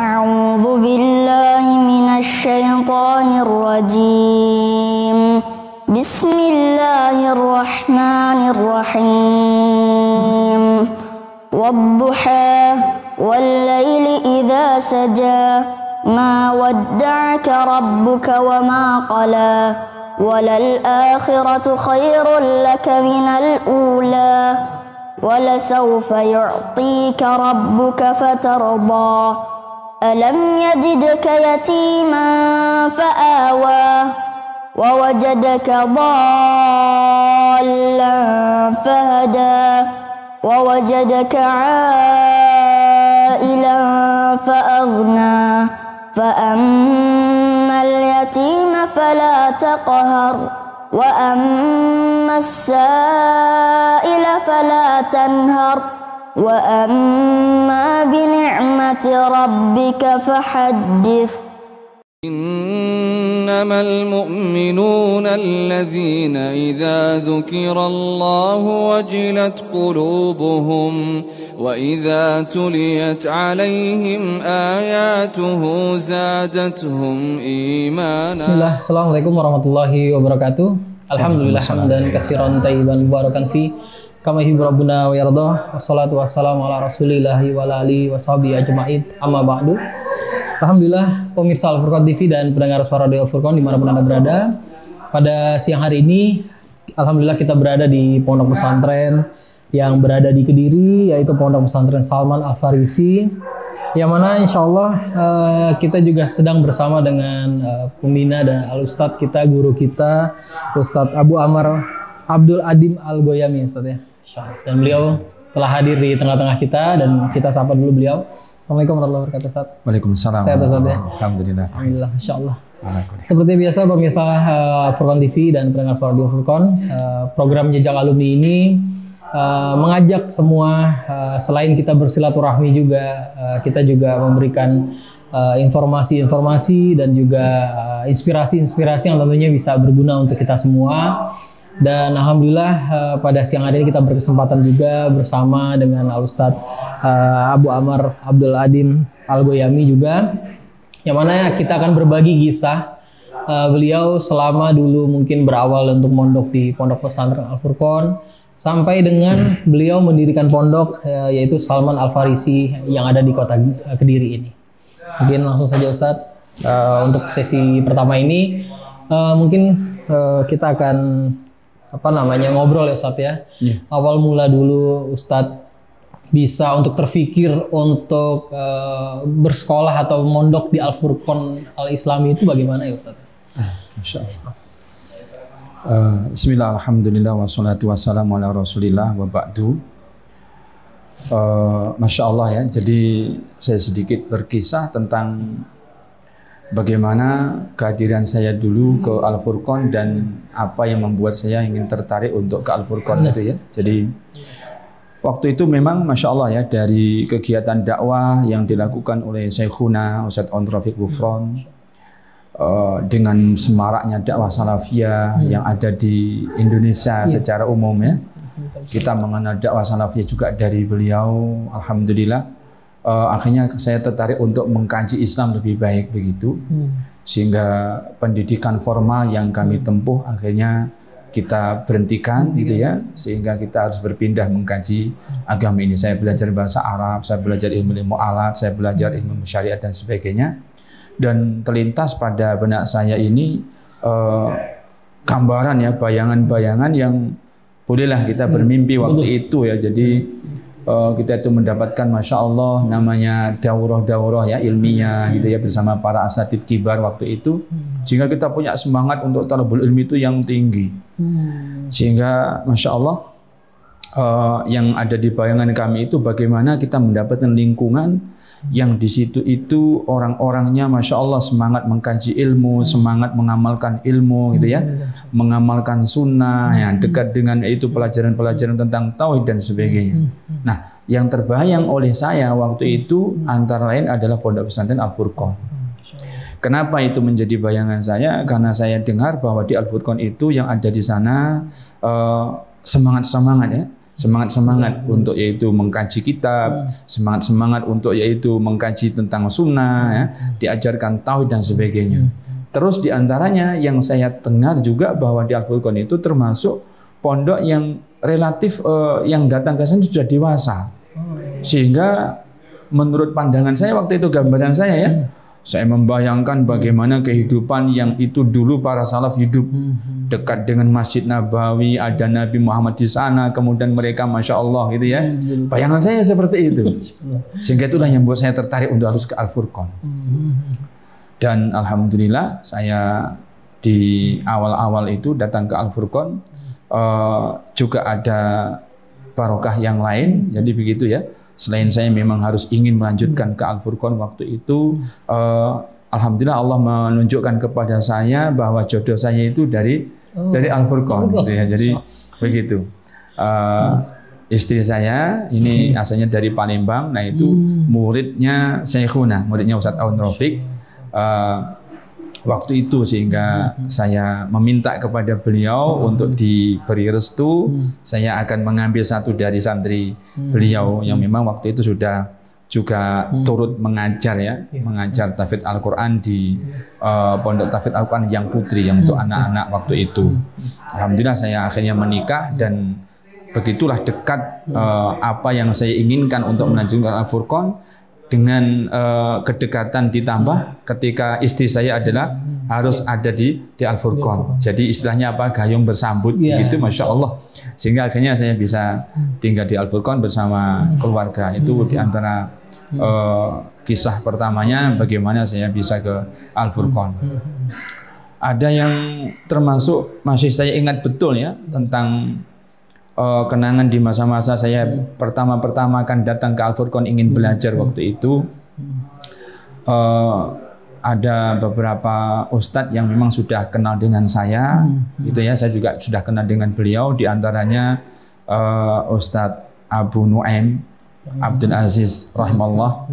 أعوذ بالله من الشيطان الرجيم بسم الله الرحمن الرحيم والضحى والليل إذا سجى ما ودعك ربك وما قلى وللآخرة خير لك من الأولى ولسوف يعطيك ربك فترضى ألم يجدك يتيما فآوى ووجدك ضالا فهدى ووجدك عائلا فأغنى فأما اليتيم فلا تقهر وأما السائل فلا تنهر وأما بنعمة ربك فحدث إنما المؤمنون الذين إذا ذكر الله وجلت قلوبهم وإذا تليت عليهم آياته زادتهم إيمانا. Bismillah, Assalamualaikum warahmatullahi wabarakatuh. Alhamdulillah hamdan katsiran thayyiban mubarakan fi kama yuhibbu rabbuna wa yardah. Wassalatu wassalamu ala rasulillahi wa alihi washabihi ajmain. Amma ba'du. Alhamdulillah pemirsa Al-Furqan TV dan pendengar suara Radio Furqan dimanapun Anda berada. Pada siang hari ini alhamdulillah kita berada di pondok pesantren yang berada di Kediri, yaitu Pondok Pesantren Salman Al-Farisi, yang mana insya Allah kita juga sedang bersama dengan pembina dan al-ustadz kita, guru kita, Ustadz Abu Amar Abdul Adim Al-Goyami, Ustadz ya. Dan beliau telah hadir di tengah-tengah kita dan kita sapa dulu beliau. Assalamualaikum warahmatullahi wabarakatuh, Ustadz. Waalaikumsalam. Sehat, Ustadz ya? Alhamdulillah. Alhamdulillah, insya Allah. Seperti biasa pemirsa Furqan TV dan pendengar suara Radio Furqan, program Jejak Alumni ini mengajak semua, selain kita bersilaturahmi juga, kita juga memberikan informasi-informasi dan juga inspirasi-inspirasi yang tentunya bisa berguna untuk kita semua. Dan alhamdulillah pada siang hari ini kita berkesempatan juga bersama dengan Al-Ustadz Abu Amar Abdul Adim Al-Goyami juga, yang mana kita akan berbagi kisah beliau selama dulu mungkin berawal untuk mondok di Pondok Pesantren Al-Furqan sampai dengan beliau mendirikan pondok yaitu Salman Al-Farisi yang ada di kota Kediri ini. Mungkin langsung saja Ustadz, untuk sesi pertama ini mungkin kita akan ngobrol ya Ustadz ya. Awal mula dulu Ustadz bisa untuk terfikir untuk bersekolah atau mondok di Al-Furqan Al-Islami itu bagaimana ya Ustadz? Masya Allah. Bismillah, alhamdulillah, wassalatu wassalamu ala rasulillah wa ba'du. Masya Allah ya, jadi saya sedikit berkisah tentang bagaimana kehadiran saya dulu ke Al-Furqan dan apa yang membuat saya ingin tertarik untuk ke Al-Furqan itu ya. Jadi waktu itu memang Masya Allah ya, dari kegiatan dakwah yang dilakukan oleh Syekhuna Ustadz On Rafiq Gufron, dengan semaraknya dakwah salafiyah yang ada di Indonesia secara umum ya. Kita mengenal dakwah salafiyah juga dari beliau, alhamdulillah. Akhirnya saya tertarik untuk mengkaji Islam lebih baik begitu. Sehingga pendidikan formal yang kami tempuh akhirnya kita berhentikan gitu ya, sehingga kita harus berpindah mengkaji agama ini. Saya belajar bahasa Arab, saya belajar ilmu alat, saya belajar ilmu syariat dan sebagainya. Dan terlintas pada benak saya ini gambaran ya, bayangan-bayangan yang bolehlah kita bermimpi waktu itu ya. Jadi kita itu mendapatkan Masya Allah namanya daurah-daurah ya ilmiah gitu ya bersama para asatidz kibar waktu itu, sehingga kita punya semangat untuk talabul ilmi itu yang tinggi. Sehingga Masya Allah yang ada di bayangan kami itu bagaimana kita mendapatkan lingkungan yang di situ itu orang-orangnya Masya Allah semangat mengkaji ilmu, semangat mengamalkan ilmu gitu ya, mengamalkan sunnah, yang dekat dengan itu pelajaran-pelajaran tentang tauhid dan sebagainya. Nah, yang terbayang oleh saya waktu itu antara lain adalah Pondok Pesantren Al-Furqan. Kenapa itu menjadi bayangan saya? Karena saya dengar bahwa di Al-Furqan itu yang ada di sana semangat-semangat ya, semangat untuk yaitu mengkaji kitab, semangat untuk yaitu mengkaji tentang sunnah, ya, diajarkan tauhid dan sebagainya. Terus diantaranya yang saya dengar juga bahwa di Al-Furqan itu termasuk pondok yang relatif yang datang ke sana sudah dewasa, sehingga menurut pandangan saya waktu itu, gambaran saya ya, saya membayangkan bagaimana kehidupan yang itu dulu para salaf hidup dekat dengan Masjid Nabawi, ada Nabi Muhammad di sana, kemudian mereka Masya Allah gitu ya. Bayangan saya seperti itu. Sehingga itulah yang membuat saya tertarik untuk harus ke Al-Furqan. Dan Alhamdulillah saya di awal-awal itu datang ke Al-Furqan juga ada barokah yang lain, jadi begitu ya. Selain saya memang harus ingin melanjutkan ke Al-Furqan waktu itu, Alhamdulillah Allah menunjukkan kepada saya bahwa jodoh saya itu dari Al-Furqan, gitu ya. Jadi begitu. Istri saya ini asalnya dari Palembang, nah itu muridnya Syekhuna, muridnya Ustadz Aun Rafiq. Waktu itu sehingga saya meminta kepada beliau untuk diberi restu, saya akan mengambil satu dari santri beliau yang memang waktu itu sudah juga turut mengajar ya, mengajar tahfidz Al-Quran di Pondok Tahfidz Al-Quran yang putri, yang untuk anak-anak waktu itu. Alhamdulillah saya akhirnya menikah dan begitulah dekat apa yang saya inginkan untuk melanjutkan Al-Furqan. Dengan kedekatan ditambah ketika istri saya adalah harus ada di Al-Furqan. Jadi istilahnya apa, gayung bersambut gitu, Masya Allah. Sehingga akhirnya saya bisa tinggal di Al-Furqan bersama keluarga. Itu diantara kisah pertamanya bagaimana saya bisa ke Al-Furqan. Ada yang termasuk masih saya ingat betul ya tentang kenangan di masa-masa saya pertama-pertama akan datang ke Al-Furqan ingin belajar waktu itu. Ada beberapa ustadz yang memang sudah kenal dengan saya, gitu ya. Saya juga sudah kenal dengan beliau, diantaranya Ustadz Abu Nuaim Abdul Aziz rahimahullah.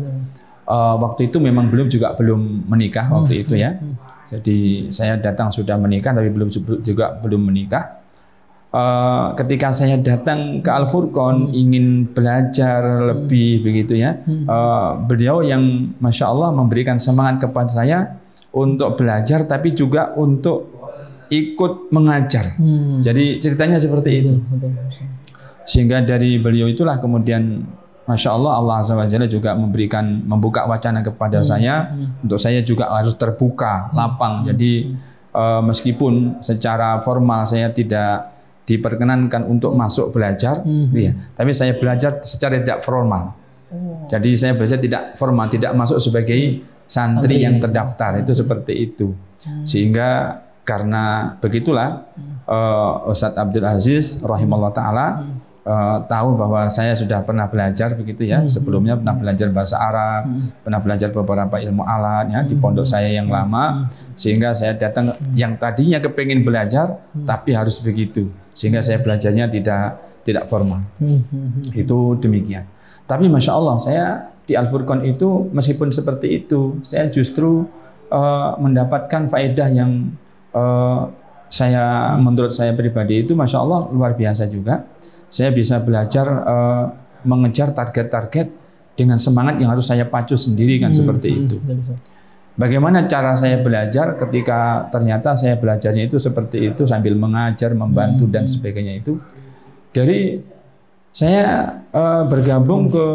Waktu itu memang belum menikah waktu itu ya. Jadi saya datang sudah menikah tapi belum menikah. Ketika saya datang ke Al-Furqan ingin belajar lebih begitu ya, beliau yang Masya Allah memberikan semangat kepada saya untuk belajar tapi juga untuk ikut mengajar. Jadi ceritanya seperti itu. Sehingga dari beliau itulah kemudian Masya Allah Azza wa Jalla juga membuka wacana kepada saya untuk saya juga harus terbuka, lapang. Jadi meskipun secara formal saya tidak diperkenankan untuk masuk belajar, ya, tapi saya belajar secara tidak formal. Jadi saya belajar tidak formal, tidak masuk sebagai santri yang terdaftar, itu seperti itu. Sehingga karena begitulah Ustadz Abdul Aziz rahimahullah taala tahu bahwa saya sudah pernah belajar begitu ya. Sebelumnya pernah belajar bahasa Arab, pernah belajar beberapa ilmu alat ya di pondok saya yang lama, sehingga saya datang yang tadinya kepingin belajar tapi harus begitu, sehingga saya belajarnya tidak formal. Itu demikian. Tapi Masya Allah saya di Al-Furqan itu meskipun seperti itu, saya justru mendapatkan faedah yang menurut saya pribadi itu Masya Allah luar biasa juga. Saya bisa belajar mengejar target-target dengan semangat yang harus saya pacu sendiri kan seperti itu. Bagaimana cara saya belajar ketika ternyata saya belajarnya itu seperti itu sambil mengajar, membantu dan sebagainya itu. Dari saya bergabung ke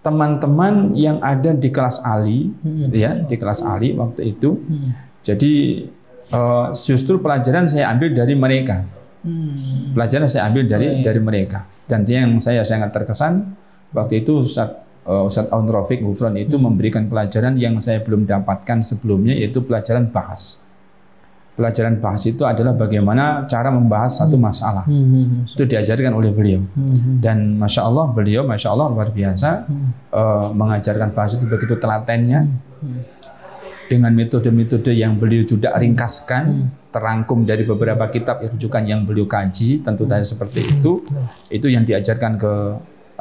teman-teman yang ada di kelas Ali, ya di kelas Ali waktu itu. Jadi justru pelajaran saya ambil dari mereka. Pelajaran saya ambil dari mereka. Dan yang saya sangat terkesan waktu itu Ustadz Aun Rafiq Ghufran itu memberikan pelajaran yang saya belum dapatkan sebelumnya, yaitu pelajaran bahas. Pelajaran bahas itu adalah bagaimana cara membahas satu masalah. Itu diajarkan oleh beliau. Dan Masya Allah beliau Masya Allah luar biasa mengajarkan bahas itu begitu telatennya, dengan metode-metode yang beliau juga ringkaskan, terangkum dari beberapa kitab rujukan yang beliau kaji, tentu saja seperti itu. Itu yang diajarkan ke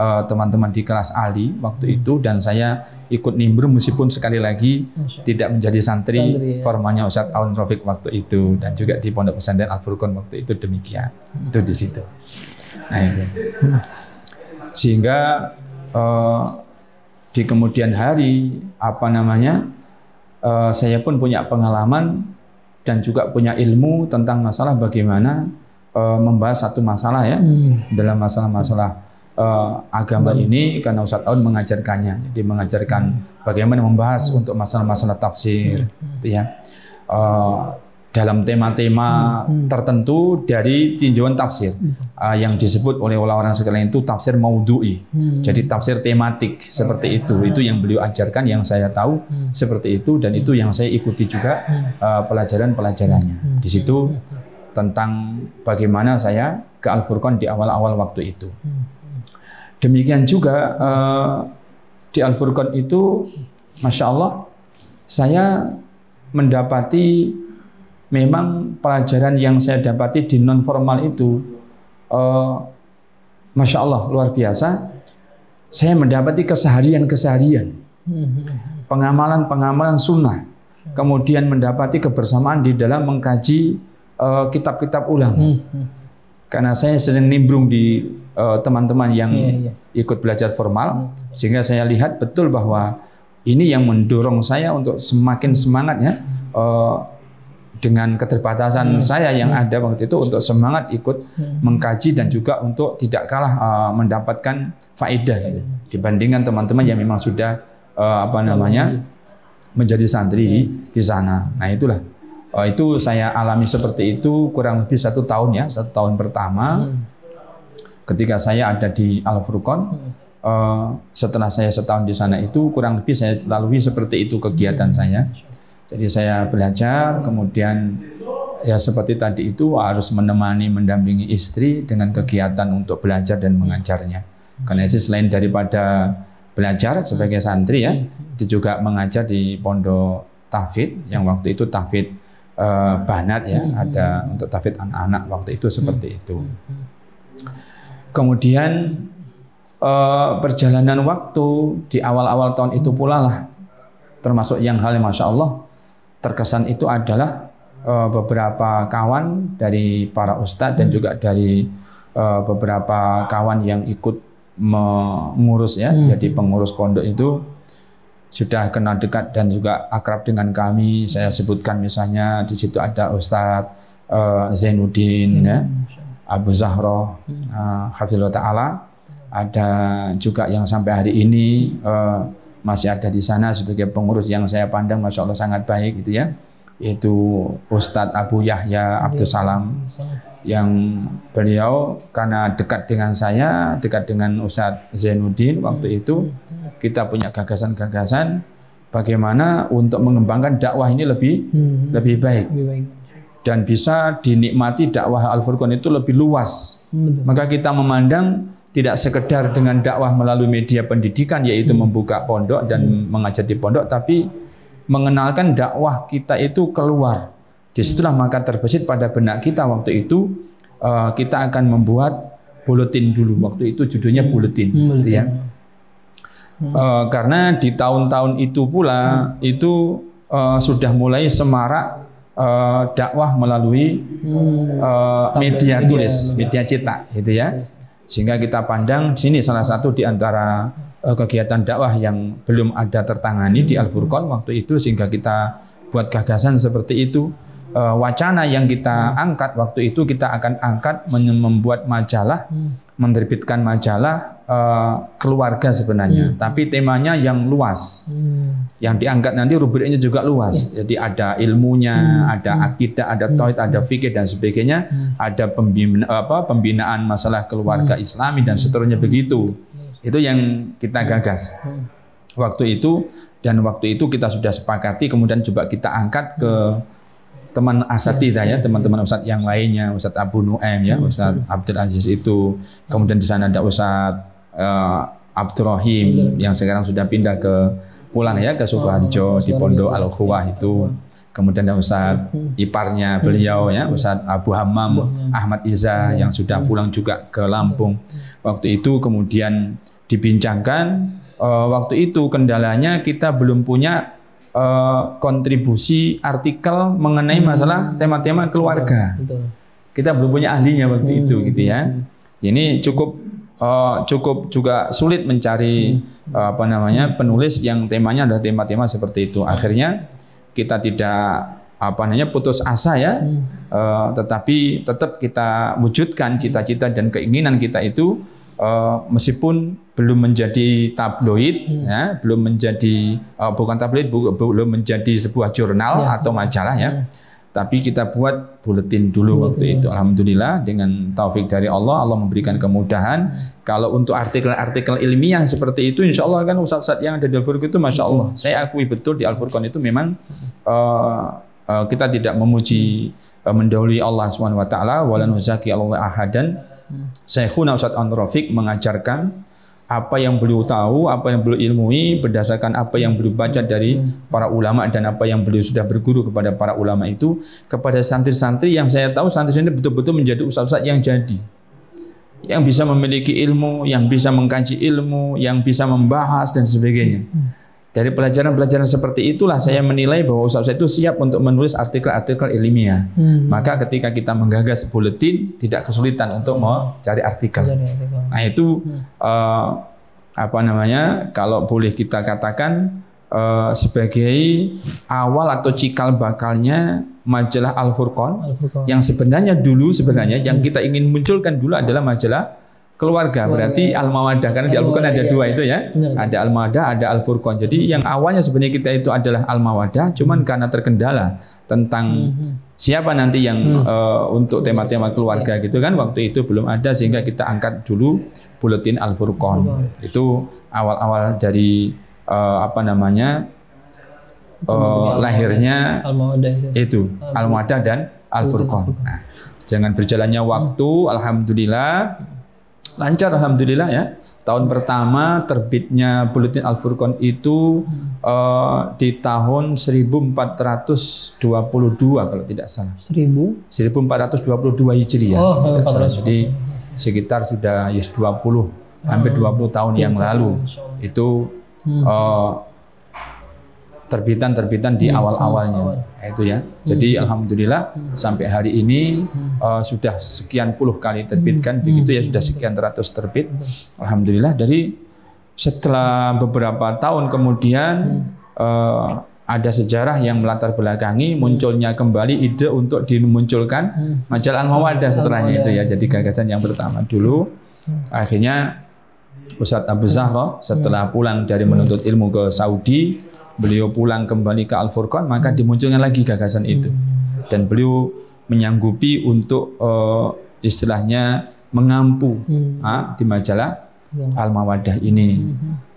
teman-teman di kelas Ali waktu itu, dan saya ikut nimbrung meskipun sekali lagi tidak menjadi santri formalnya Ustadz Aun Rafiq waktu itu, dan juga di Pondok Pesantren Al-Furqan waktu itu demikian. Itu di situ. Nah itu. Sehingga di kemudian hari saya pun punya pengalaman dan juga punya ilmu tentang masalah bagaimana membahas satu masalah ya dalam masalah-masalah agama ini, karena Ustadz Aun mengajarkannya. Jadi mengajarkan bagaimana membahas untuk masalah-masalah tafsir, gitu ya. Dalam tema-tema tertentu dari tinjauan tafsir yang disebut oleh orang-orang sekalian itu tafsir maudhu'i. Jadi tafsir tematik seperti itu yang beliau ajarkan, yang saya tahu seperti itu, dan itu yang saya ikuti juga pelajaran-pelajarannya. Di situ tentang bagaimana saya ke Al-Furqan di awal-awal waktu itu. Demikian juga di Al-Furqan itu, Masya Allah, saya mendapati memang pelajaran yang saya dapati di non formal itu, Masya Allah, luar biasa. Saya mendapati keseharian-keseharian, pengamalan-pengamalan sunnah, kemudian mendapati kebersamaan di dalam mengkaji kitab-kitab ulama. Karena saya sering nimbrung di teman-teman yang ikut belajar formal, sehingga saya lihat betul bahwa ini yang mendorong saya untuk semakin semangat ya, dengan keterbatasan saya yang ada waktu itu, untuk semangat ikut mengkaji dan juga untuk tidak kalah mendapatkan faedah gitu, dibandingkan teman-teman yang memang sudah menjadi santri di sana. Nah itulah, itu saya alami seperti itu kurang lebih 1 tahun ya, 1 tahun pertama ketika saya ada di Al-Furqan. Setelah saya setahun di sana itu kurang lebih saya lalui seperti itu kegiatan saya. Jadi saya belajar, kemudian ya seperti tadi itu harus mendampingi istri dengan kegiatan untuk belajar dan mengajarnya. Karena itu selain daripada belajar sebagai santri ya, itu juga mengajar di pondok tahfidz yang waktu itu tahfidz banat ya, ada untuk tahfidz anak-anak waktu itu seperti itu. Kemudian perjalanan waktu di awal-awal tahun itu pula lah, termasuk yang hal yang Masya Allah terkesan itu adalah beberapa kawan dari para ustadz dan juga dari beberapa kawan yang ikut mengurus ya, jadi pengurus pondok itu sudah kenal dekat dan juga akrab dengan kami. Saya sebutkan misalnya di situ ada Ustadz Zainuddin ya, Abu Zahroh, Hafizullah Ta'ala. Ada juga yang sampai hari ini masih ada di sana sebagai pengurus yang saya pandang Masya Allah sangat baik gitu ya, yaitu Ustadz Abu Yahya Abdul Salam, yang beliau karena dekat dengan saya, dekat dengan Ustadz Zainuddin waktu itu, kita punya gagasan-gagasan bagaimana untuk mengembangkan dakwah ini lebih baik dan bisa dinikmati dakwah Al-Furqan itu lebih luas. Maka kita memandang tidak sekedar dengan dakwah melalui media pendidikan, yaitu membuka pondok dan mengajar di pondok, tapi mengenalkan dakwah kita itu keluar. Disitulah maka terbesit pada benak kita waktu itu, kita akan membuat buletin dulu. Waktu itu judulnya buletin, gitu ya. Karena di tahun-tahun itu pula itu sudah mulai semarak dakwah melalui media tulis, media cetak, gitu ya. Sehingga kita pandang sini salah satu di antara kegiatan dakwah yang belum ada tertangani di Al-Furqan waktu itu, sehingga kita buat gagasan seperti itu. Wacana yang kita angkat waktu itu, kita akan angkat membuat majalah, menerbitkan majalah keluarga sebenarnya, tapi temanya yang luas. Yang diangkat nanti rubriknya juga luas. Jadi ada ilmunya, ada akidah, ada tauhid, ada fikih dan sebagainya, ada pembinaan masalah keluarga Islami dan seterusnya begitu. Itu yang kita gagas waktu itu, dan waktu itu kita sudah sepakati, kemudian coba kita angkat ke teman asatidzah ya, teman-teman ustadz yang lainnya, Ustadz Abu Nuaim ya, Ustadz Abdul Aziz itu, kemudian di sana ada Ustadz Abdurrahim yang sekarang sudah pindah pulang ya ke Sukoharjo di Pondok Al-Ukhuwah itu, kemudian ada Ustadz iparnya beliau ya, Ustadz Abu Hammam Ahmad Iza yang sudah pulang juga ke Lampung. Waktu itu kemudian dibincangkan, waktu itu kendalanya kita belum punya kontribusi artikel mengenai masalah tema-tema keluarga. Kita belum punya ahlinya waktu itu gitu ya. Ini cukup juga sulit mencari penulis yang temanya adalah tema-tema seperti itu. Akhirnya kita tidak putus asa ya, tetapi tetap kita wujudkan cita-cita dan keinginan kita itu, meskipun belum menjadi tabloid, ya, belum menjadi bukan tabloid, belum menjadi sebuah jurnal atau majalah ya. Tapi kita buat buletin dulu waktu itu. Alhamdulillah dengan taufik dari Allah, Allah memberikan kemudahan. Kalau untuk artikel-artikel ilmiah seperti itu, insya Allah kan ustaz-ustaz yang ada di Al-Furqan itu, masya Allah, saya akui betul di Al-Furqan itu memang kita tidak memuji mendahului Allah SWT, wala nuzaki Allah ahadan. Syekhuna Ustaz Anwar Rafiq mengajarkan apa yang beliau tahu, apa yang beliau ilmui berdasarkan apa yang beliau baca dari para ulama dan apa yang beliau sudah berguru kepada para ulama itu kepada santri-santri yang saya tahu santri-santri betul-betul menjadi ustaz-ustaz yang jadi, yang bisa memiliki ilmu, yang bisa mengkaji ilmu, yang bisa membahas dan sebagainya. Dari pelajaran-pelajaran seperti itulah saya menilai bahwa ustaz itu siap untuk menulis artikel-artikel ilmiah. Maka ketika kita menggagas buletin, tidak kesulitan untuk mencari artikel. Nah itu kalau boleh kita katakan sebagai awal atau cikal bakalnya majalah Al-Furqan, yang sebenarnya yang kita ingin munculkan dulu adalah majalah keluarga, berarti Al-Mawaddah, karena di Al-Furqan ada dua itu ya, ada Al-Mawaddah, ada Al-Furqan. Jadi yang awalnya sebenarnya kita itu adalah Al-Mawaddah, cuman karena terkendala tentang siapa nanti yang untuk tema-tema keluarga gitu kan, waktu itu belum ada, sehingga kita angkat dulu buletin Al-Furqan. Itu awal-awal dari lahirnya itu Al-Mawaddah dan Al-Furqan. Nah, jangan berjalannya waktu, alhamdulillah lancar, alhamdulillah ya. Tahun pertama terbitnya buletin Al-Furqan itu di tahun 1422 kalau tidak salah. 1422 Hijriah. Jadi sekitar sudah 20 hampir 20 tahun yang lalu itu terbitan di awal-awalnya itu ya. Jadi alhamdulillah sampai hari ini sudah sekian puluh kali terbitkan begitu ya, sudah sekian ratus terbit. Alhamdulillah. Dari setelah beberapa tahun kemudian ada sejarah yang melatar belakangi munculnya kembali ide untuk dimunculkan majalah Al-Mawaddah setelahnya itu ya. Jadi gagasan yang pertama dulu. Akhirnya Ustadz Abu Zahra setelah pulang dari menuntut ilmu ke Saudi, beliau pulang kembali ke Al-Furqan, maka dimunculkan lagi gagasan itu. Dan beliau menyanggupi untuk istilahnya mengampu di majalah Al-Mawaddah ini.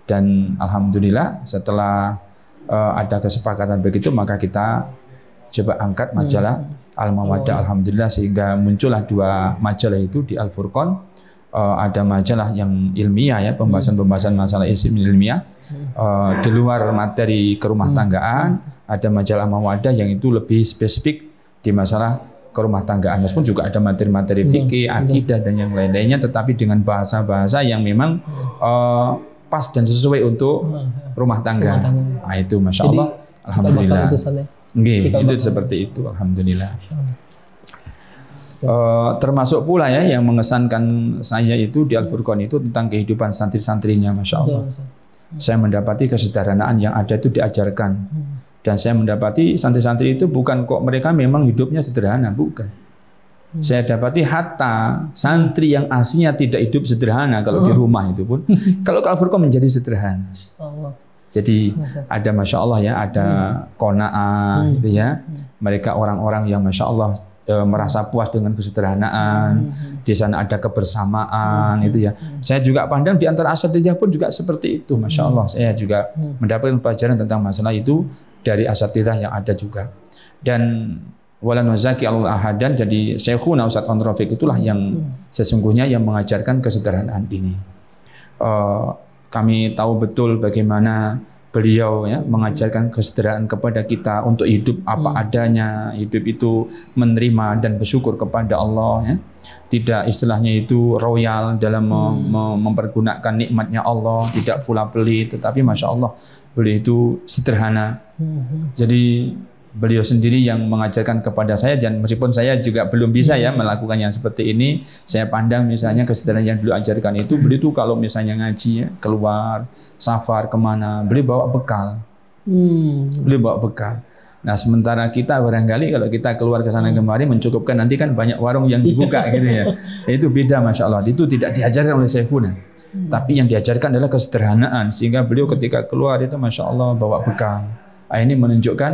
Dan alhamdulillah setelah ada kesepakatan begitu, maka kita coba angkat majalah Al-Mawaddah. Alhamdulillah sehingga muncullah dua majalah itu di Al-Furqan. Ada majalah yang ilmiah ya, pembahasan-pembahasan masalah ilmiah di luar materi kerumah tanggaan. Ada majalah Mawaddah yang itu lebih spesifik di masalah kerumah tanggaan, meskipun juga ada materi-materi fikih, akidah dan yang lain-lainnya, tetapi dengan bahasa-bahasa yang memang pas dan sesuai untuk rumah tangga. Nah itu masya Allah, alhamdulillah. Itu seperti itu, alhamdulillah. Termasuk pula ya yang mengesankan saya itu di Al-Furqan itu tentang kehidupan santri-santrinya, masya Allah. Saya mendapati kesederhanaan yang ada itu diajarkan, dan saya mendapati santri-santri itu bukan kok mereka memang hidupnya sederhana, bukan. Saya dapati hatta santri yang aslinya tidak hidup sederhana kalau di rumah itu pun kalau Al-Furqan menjadi sederhana. Jadi ada masya Allah ya, ada qanaah gitu ya. Mereka orang-orang yang masya Allah merasa puas dengan kesederhanaan. Di sana ada kebersamaan itu ya. Saya juga pandang di antara asatidhah pun juga seperti itu, masya Allah. Saya juga mendapatkan pelajaran tentang masalah itu dari asatidhah yang ada juga. Dan walan wazaki Allah ahadan, jadi Syekhuna Ustadz Anwar Rafiq itulah yang sesungguhnya yang mengajarkan kesederhanaan ini. Kami tahu betul bagaimana beliau ya mengajarkan kesederhanaan kepada kita untuk hidup apa adanya, hidup itu menerima dan bersyukur kepada Allah ya. Tidak istilahnya itu royal dalam mempergunakan nikmatnya Allah, tidak pula pelit, tetapi masya Allah beliau itu sederhana. Jadi beliau sendiri yang mengajarkan kepada saya, dan meskipun saya juga belum bisa ya melakukan yang seperti ini, saya pandang misalnya kesederhanaan yang beliau ajarkan itu, beliau itu kalau misalnya ngaji ya, keluar safar kemana, beliau bawa bekal. Beliau bawa bekal. Nah, sementara kita barangkali kalau kita keluar ke sana kemari mencukupkan, nanti kan banyak warung yang dibuka gitu ya. Itu beda, Masya Allah. Itu tidak diajarkan oleh Syekhuna. Tapi yang diajarkan adalah kesederhanaan. Sehingga beliau ketika keluar itu Masya Allah bawa bekal. Ini menunjukkan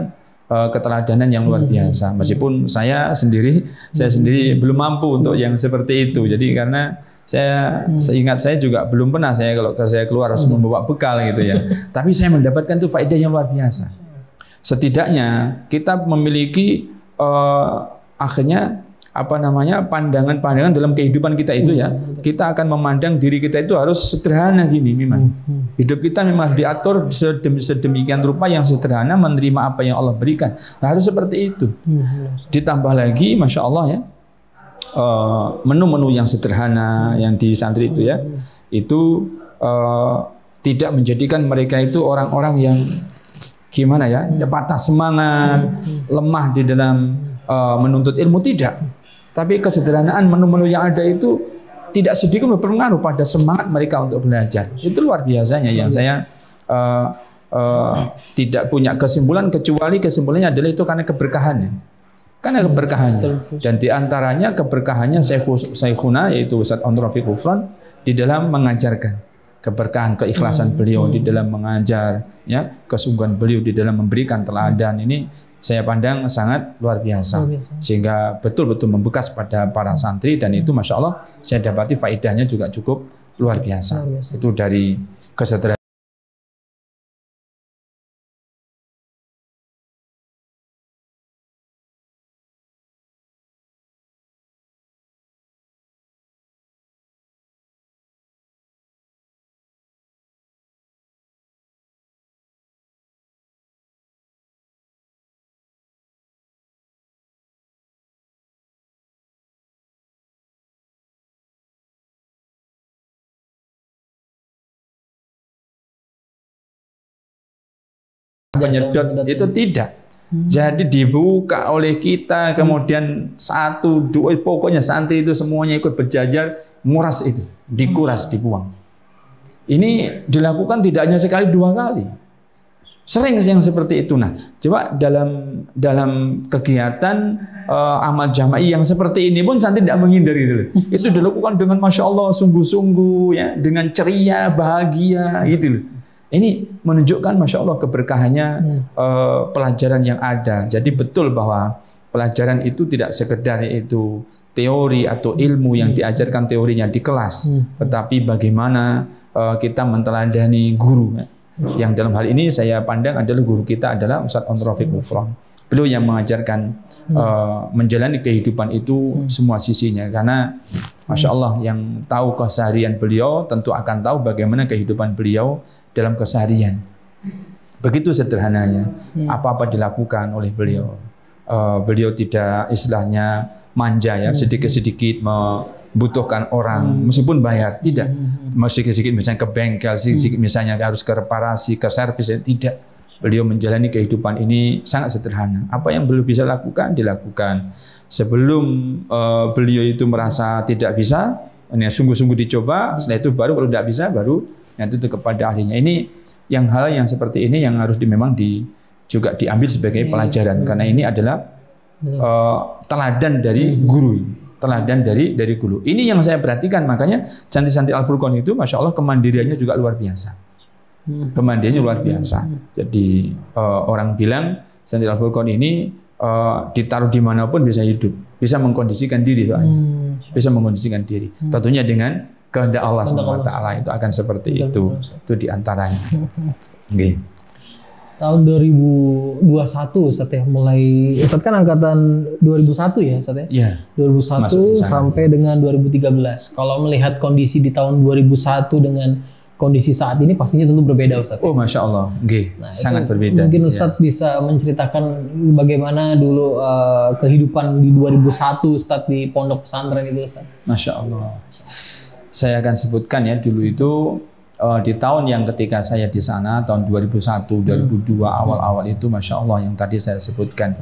keteladanan yang luar biasa. Meskipun saya sendiri belum mampu untuk yang seperti itu. Jadi karena saya seingat saya juga belum pernah kalau saya keluar harus membawa bekal gitu ya. Tapi saya mendapatkan itu faedah yang luar biasa. Setidaknya kita memiliki akhirnya pandangan-pandangan dalam kehidupan kita itu ya. Kita akan memandang diri kita itu harus sederhana gini memang. Hidup kita memang diatur sedemikian rupa yang sederhana, menerima apa yang Allah berikan. Nah, harus seperti itu. Ditambah lagi, Masya Allah ya, menu-menu yang sederhana yang di santri itu ya, itu tidak menjadikan mereka itu orang-orang yang gimana ya, patah semangat, lemah di dalam menuntut ilmu, tidak. Tapi kesederhanaan menu-menu yang ada itu tidak sedikit berpengaruh pada semangat mereka untuk belajar. Itu luar biasanya yang saya tidak punya kesimpulan, kecuali kesimpulannya adalah itu karena keberkahannya. Karena keberkahannya. Dan diantaranya keberkahannya Syekhuna, yaitu Ustaz Onur Rafiq Ghufran, di dalam mengajarkan. Keberkahan, keikhlasan beliau di dalam mengajar, ya, kesungguhan beliau di dalam memberikan teladan, ini saya pandang sangat luar biasa, sehingga betul-betul membekas pada para santri, dan itu Masya Allah saya dapati faedahnya juga cukup luar biasa. Itu dari kesederhanaan. Penyedot itu tidak. Jadi dibuka oleh kita, kemudian satu dua, pokoknya santri itu semuanya ikut berjajar, nguras itu, dikuras, dibuang. Ini dilakukan tidak hanya sekali, dua kali. Sering yang seperti itu. Nah, coba dalam kegiatan amal jama'i yang seperti ini pun santri tidak menghindari itu. Itu dilakukan dengan Masya Allah sungguh-sungguh ya, dengan ceria, bahagia gitu loh. Ini menunjukkan Masya Allah keberkahannya pelajaran yang ada. Jadi betul bahwa pelajaran itu tidak sekedar itu teori atau ilmu yang diajarkan teorinya di kelas, tetapi bagaimana kita menteladani guru. Yang dalam hal ini saya pandang adalah guru kita adalah Ustaz Onur Rafiq Ghufran. Beliau yang mengajarkan menjalani kehidupan itu semua sisinya. Karena Masya Allah yang tahu keseharian beliau tentu akan tahu bagaimana kehidupan beliau dalam keseharian. Begitu sederhananya apa-apa dilakukan oleh beliau. Beliau tidak istilahnya manja ya, sedikit-sedikit membutuhkan orang meskipun bayar, tidak. Sedikit-sedikit misalnya ke bengkel, sedikit misalnya harus ke reparasi, ke servis, tidak. Beliau menjalani kehidupan ini sangat sederhana. Apa yang beliau bisa lakukan, dilakukan. Sebelum beliau itu merasa tidak bisa, ini sungguh-sungguh dicoba, setelah itu baru kalau tidak bisa, baru itu kepada ahlinya. Ini hal yang seperti ini yang harus juga diambil sebagai pelajaran, karena ini adalah teladan dari guru, teladan dari guru. Ini yang saya perhatikan, makanya santri-santri Al-Furqan itu Masya Allah kemandiriannya juga luar biasa. Kemandiriannya luar biasa. Jadi orang bilang santri Al-Furqan ini ditaruh dimanapun bisa hidup, bisa mengkondisikan diri, bisa mengkondisikan diri. Tentunya dengan kehendak Allah SWT itu akan seperti itu. Itu diantaranya. Okay. Tahun 2021 Ustaz ya, mulai Ustaz kan angkatan 2001 ya Ustaz ya? Iya. 2001 sampai dengan 2013. Kalau melihat kondisi di tahun 2001 dengan kondisi saat ini pastinya tentu berbeda Ustaz. Oh Masya Allah, nah, sangat berbeda. Mungkin Ustaz bisa menceritakan bagaimana dulu kehidupan di 2001 Ustaz di pondok pesantren itu Ustaz. Masya Allah. Saya akan sebutkan ya, dulu itu di tahun yang ketika saya di sana tahun 2001, 2002 awal-awal itu Masya Allah yang tadi saya sebutkan,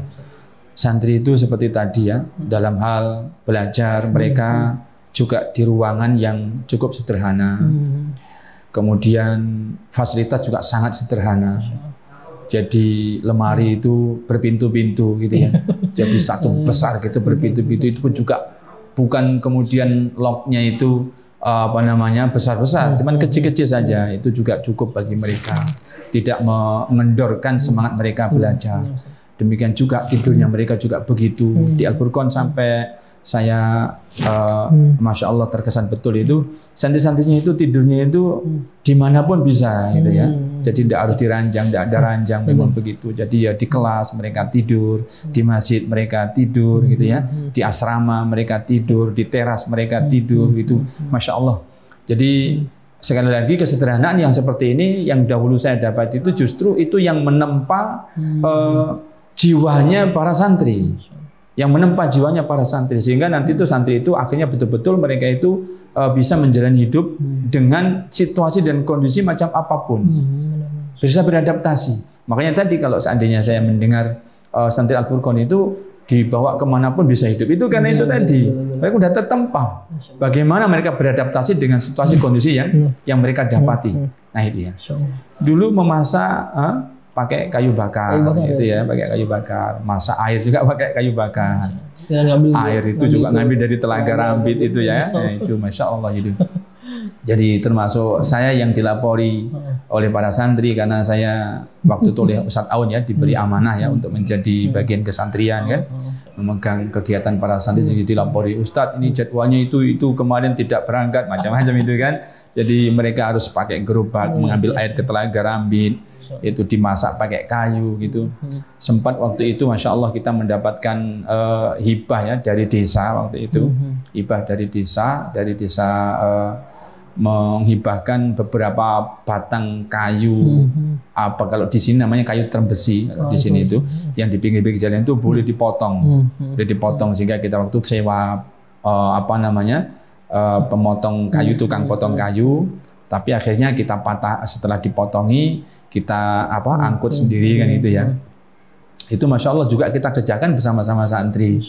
santri itu seperti tadi ya, dalam hal belajar mereka juga di ruangan yang cukup sederhana, kemudian fasilitas juga sangat sederhana. Jadi lemari itu berpintu-pintu gitu ya, jadi satu besar gitu berpintu-pintu, itu pun juga bukan kemudian locknya itu apa namanya besar-besar, cuman kecil-kecil saja, itu juga cukup bagi mereka, tidak mengendorkan semangat mereka belajar. Demikian juga tidurnya mereka juga begitu. Di Al-Furqan sampai saya Masya Allah terkesan betul itu, santri-santrinya itu tidurnya itu dimanapun bisa gitu ya. Jadi tidak harus diranjang, tidak ada ranjang, memang begitu. Jadi ya di kelas mereka tidur, di masjid mereka tidur gitu ya, di asrama mereka tidur, di teras mereka tidur gitu. Masya Allah. Jadi sekali lagi kesederhanaan yang seperti ini yang dahulu saya dapat itu justru itu yang menempa jiwanya para santri, yang menempa jiwanya para santri, sehingga nanti itu santri itu akhirnya betul-betul mereka itu bisa menjalani hidup dengan situasi dan kondisi macam apapun, bisa beradaptasi. Makanya tadi kalau seandainya saya mendengar santri Al-Furqan itu dibawa kemanapun bisa hidup, itu karena itu tadi mereka sudah tertempa bagaimana mereka beradaptasi dengan situasi kondisi yang mereka dapati. Nah itu ya, dulu memasak pakai kayu bakar, gitu ya, pakai kayu bakar, masak air juga pakai kayu bakar. Air itu juga ngambil dari telaga Rambit itu ya, itu Masya Allah itu. Jadi termasuk saya yang dilapori oleh para santri, karena saya waktu itu oleh Ustadz Aun ya diberi amanah ya untuk menjadi bagian kesantrian kan, memegang kegiatan para santri. Jadi dilapori, Ustadz ini jadwalnya itu kemarin tidak berangkat, macam-macam itu kan. Jadi mereka harus pakai gerobak mengambil air ke telaga Rambit, itu dimasak pakai kayu gitu. Sempat waktu itu Masya Allah kita mendapatkan hibah ya dari desa waktu itu, hibah dari desa menghibahkan beberapa batang kayu, apa kalau di sini namanya kayu trembesi, kalau di sini itu yang di pinggir-pinggir jalan itu boleh dipotong, sehingga kita waktu sewa apa namanya pemotong kayu, tukang potong kayu. Tapi akhirnya kita patah, setelah dipotongi kita angkut sendiri kan itu ya. Itu Masya Allah juga kita kerjakan bersama-sama santri.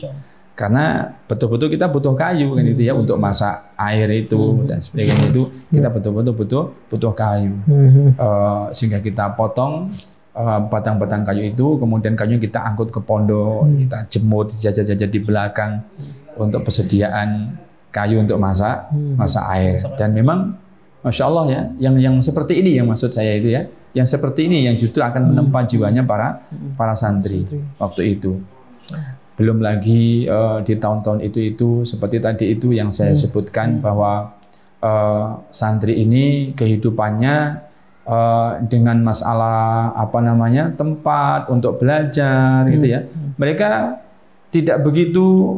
Karena betul-betul kita butuh kayu kan itu ya untuk masak air itu dan sebagainya, itu kita betul-betul butuh kayu. Sehingga kita potong batang-batang kayu itu, kemudian kayunya kita angkut ke pondok, kita jemur dijajah-jajah di belakang untuk persediaan kayu untuk masak air. Dan memang Masya Allah ya, yang seperti ini yang maksud saya itu ya, yang seperti ini yang justru akan menempa jiwanya para santri waktu itu. Belum lagi di tahun-tahun itu seperti tadi itu yang saya sebutkan bahwa santri ini kehidupannya dengan masalah apa namanya tempat untuk belajar gitu ya. Mereka tidak begitu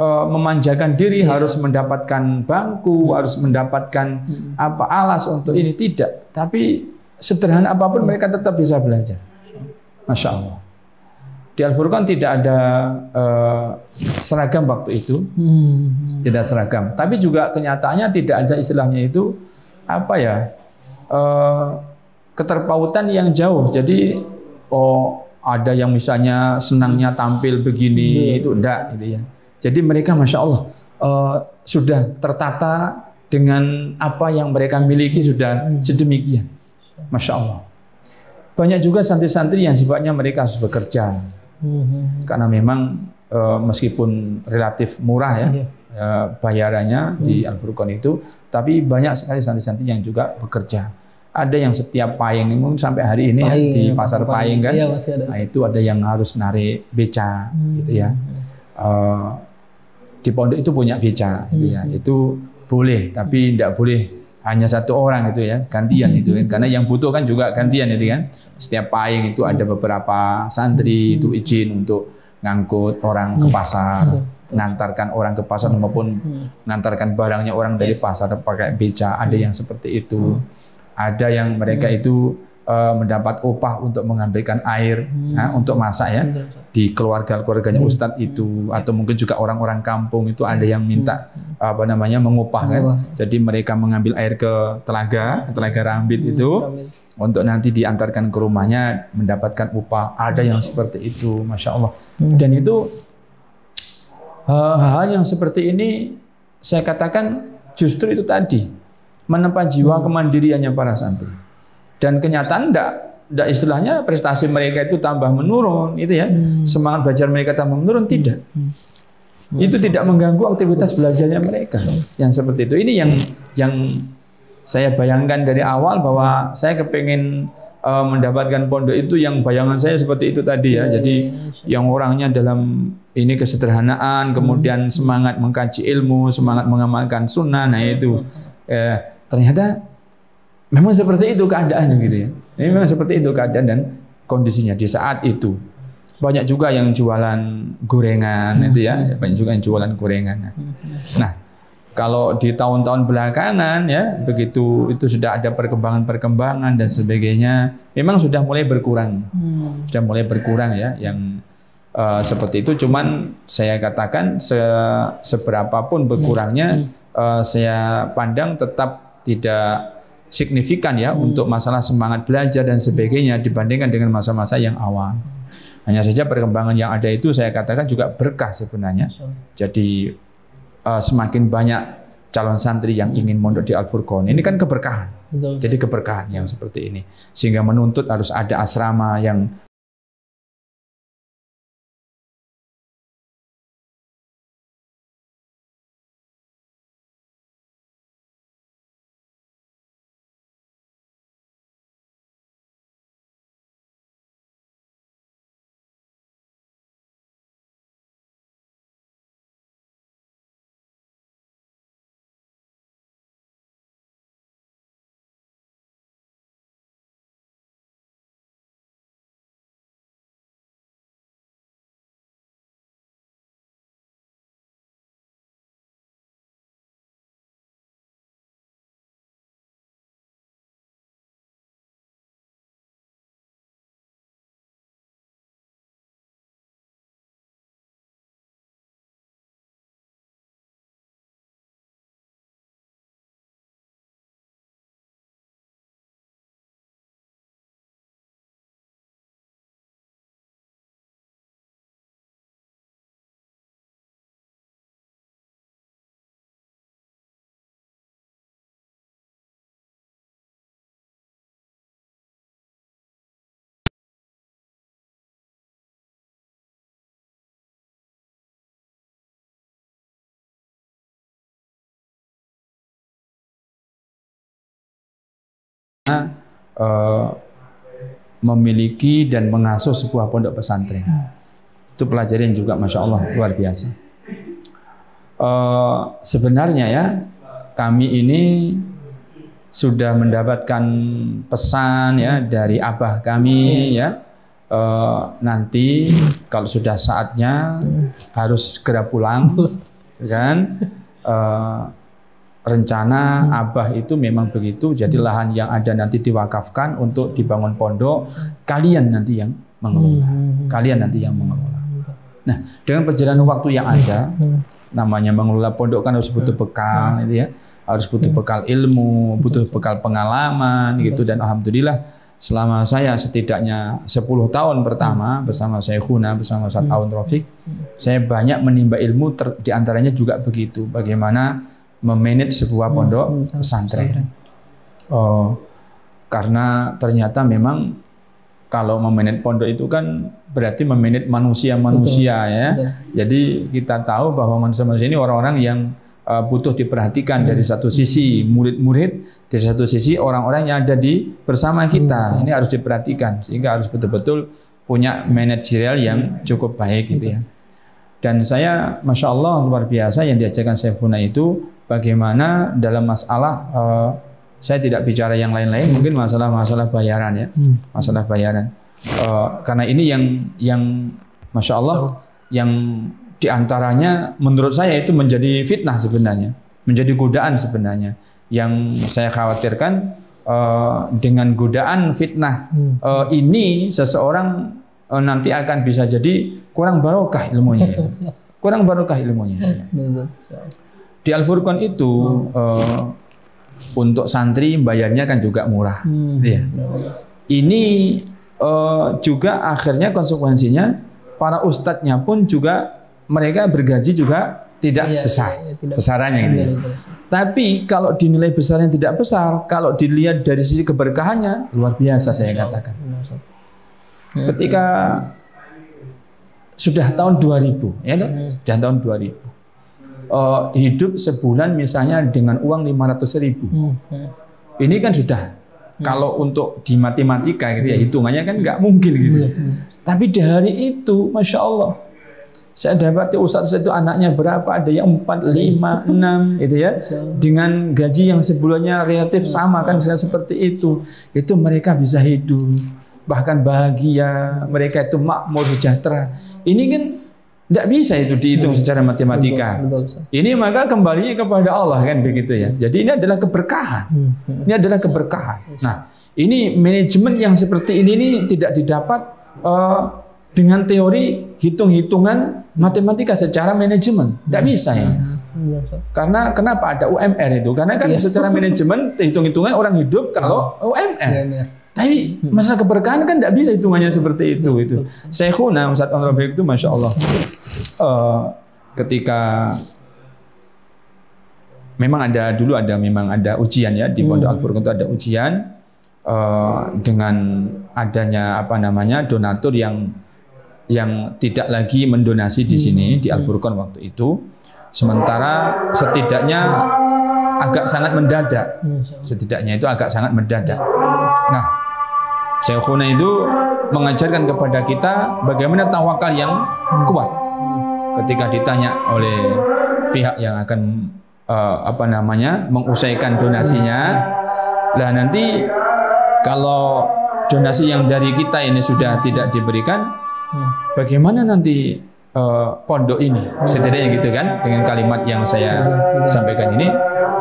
memanjakan diri harus mendapatkan bangku, harus mendapatkan alas untuk ini, tidak. Tapi sederhana apapun mereka tetap bisa belajar. Masya Allah. Di Al-Furqan tidak ada seragam waktu itu, tidak seragam. Tapi juga kenyataannya tidak ada istilahnya itu keterpautan yang jauh. Jadi ada yang misalnya senangnya tampil begini, itu enggak gitu ya. Jadi mereka Masya Allah sudah tertata dengan apa yang mereka miliki sudah sedemikian. Masya Allah. Banyak juga santri-santri yang sifatnya mereka harus bekerja. Karena memang meskipun relatif murah ya bayarannya di Al-Furqan itu, tapi banyak sekali santri-santri yang juga bekerja. Ada yang setiap payeng, mungkin sampai hari ini ya, di pasar payeng kan, nah itu ada yang harus narik beca gitu ya. Di pondok itu punya beca gitu ya, itu boleh, tapi tidak boleh hanya satu orang itu ya, gantian itu kan, karena yang butuh kan juga gantian itu kan. Setiap payeng itu ada beberapa santri itu izin untuk ngangkut orang ke pasar, ngantarkan orang ke pasar maupun ngantarkan barangnya orang dari pasar pakai beca. Ada yang seperti itu, ada yang mereka itu mendapat upah untuk mengambilkan air untuk masak ya di keluarganya Ustadz itu, atau mungkin juga orang-orang kampung itu ada yang minta mengupah kan. Jadi mereka mengambil air ke telaga Rambit itu untuk nanti diantarkan ke rumahnya mendapatkan upah. Ada yang seperti itu, Masya Allah. Dan itu hal yang seperti ini saya katakan justru itu tadi menempa jiwa kemandiriannya para santri. Dan kenyataan enggak istilahnya prestasi mereka itu tambah menurun, itu ya. Semangat belajar mereka tambah menurun, tidak. Itu tidak mengganggu aktivitas belajarnya mereka. Yang seperti itu. Ini yang saya bayangkan dari awal, bahwa saya kepengen mendapatkan pondok itu yang bayangan saya seperti itu tadi ya. Jadi yang orangnya dalam ini kesederhanaan, kemudian semangat mengkaji ilmu, semangat mengamalkan sunnah. Nah itu ternyata memang seperti itu keadaan gitu ya. Memang seperti itu keadaan dan kondisinya di saat itu. Banyak juga yang jualan gorengan itu ya, banyak juga yang jualan gorengan. Nah, kalau di tahun-tahun belakangan ya, begitu itu sudah ada perkembangan dan sebagainya, memang sudah mulai berkurang. Sudah mulai berkurang ya yang seperti itu. Cuman saya katakan seberapapun berkurangnya, saya pandang tetap tidak signifikan ya untuk masalah semangat belajar dan sebagainya dibandingkan dengan masa-masa yang awal. Hanya saja perkembangan yang ada itu saya katakan juga berkah sebenarnya. Jadi semakin banyak calon santri yang ingin mondok di Al-Furqon, ini kan keberkahan. Betul. Jadi keberkahan yang seperti ini, sehingga menuntut harus ada asrama yang memiliki dan mengasuh sebuah pondok pesantren. Itu pelajaran juga Masya Allah luar biasa. Sebenarnya ya, kami ini sudah mendapatkan pesan ya dari abah kami ya, nanti kalau sudah saatnya harus segera pulang, kan? Rencana abah itu memang begitu. Jadi lahan yang ada nanti diwakafkan untuk dibangun pondok, kalian nanti yang mengelola. Kalian nanti yang mengelola. Nah, dengan perjalanan waktu yang ada, namanya mengelola pondok kan harus butuh bekal, gitu ya. Harus butuh bekal ilmu, butuh bekal pengalaman, gitu. Dan alhamdulillah selama saya setidaknya 10 tahun pertama bersama Syekhuna, bersama Ustaz Aun Rafiq, saya banyak menimba ilmu, diantaranya juga begitu. Bagaimana memanage sebuah pondok pesantren. Karena ternyata memang kalau memanage pondok itu kan berarti memanage manusia-manusia ya. Jadi kita tahu bahwa manusia-manusia ini orang-orang yang butuh diperhatikan dari satu sisi murid-murid, dari satu sisi orang-orang yang ada di bersama kita. Ini harus diperhatikan sehingga harus betul-betul punya manajerial yang cukup baik gitu ya. Dan saya Masya Allah luar biasa yang diajarkan Syekhuna itu bagaimana dalam masalah saya tidak bicara yang lain-lain, mungkin masalah bayaran ya, masalah bayaran. Karena ini yang Masya Allah yang diantaranya menurut saya itu menjadi fitnah sebenarnya, menjadi godaan sebenarnya. Yang saya khawatirkan dengan godaan fitnah ini seseorang nanti akan bisa jadi kurang barokah ilmunya. Kurang barokah ilmunya. Di Al-Furqan itu untuk santri bayarnya kan juga murah. Ya. Ini juga akhirnya konsekuensinya para ustadznya pun juga mereka bergaji juga tidak besar, besarannya gitu. Tapi kalau dinilai besarnya tidak besar, kalau dilihat dari sisi keberkahannya luar biasa saya katakan. Ketika sudah tahun 2000, ya kan? Sudah tahun 2000. Hidup sebulan misalnya dengan uang 500.000. Ini kan sudah kalau untuk di matematika gitu ya hitungannya kan nggak mungkin gitu. Tapi dari itu, masya Allah, saya dapati ustadz itu anaknya berapa, ada yang 4, 5, 6 gitu ya, dengan gaji yang sebulannya relatif sama kan seperti itu mereka bisa hidup bahkan bahagia, mereka itu makmur sejahtera. Ini kan tidak bisa itu dihitung secara matematika. Ini maka kembali kepada Allah kan begitu ya. Jadi ini adalah keberkahan. Ini adalah keberkahan. Nah, ini manajemen yang seperti ini tidak didapat dengan teori hitung-hitungan matematika secara manajemen. Tidak bisa ya. Karena kenapa ada UMR itu? Karena kan secara manajemen hitung-hitungan orang hidup kalau UMR. Tapi masalah keberkahan kan tidak bisa hitungannya seperti itu. Syekhuna Ustadz Anwar Rafiq itu masya Allah, ketika memang ada ujian ya di Pondok Al-Furqan itu ada ujian dengan adanya donatur yang tidak lagi mendonasi di sini di Al-Furqan waktu itu. Sementara setidaknya agak sangat mendadak. Setidaknya itu agak sangat mendadak. Nah, Syekhuna itu mengajarkan kepada kita bagaimana tawakal yang kuat. Ketika ditanya oleh pihak yang akan mengusaikan donasinya, lah nanti kalau donasi yang dari kita ini sudah tidak diberikan, bagaimana nanti pondok ini? Setidaknya gitu kan, dengan kalimat yang saya sampaikan ini,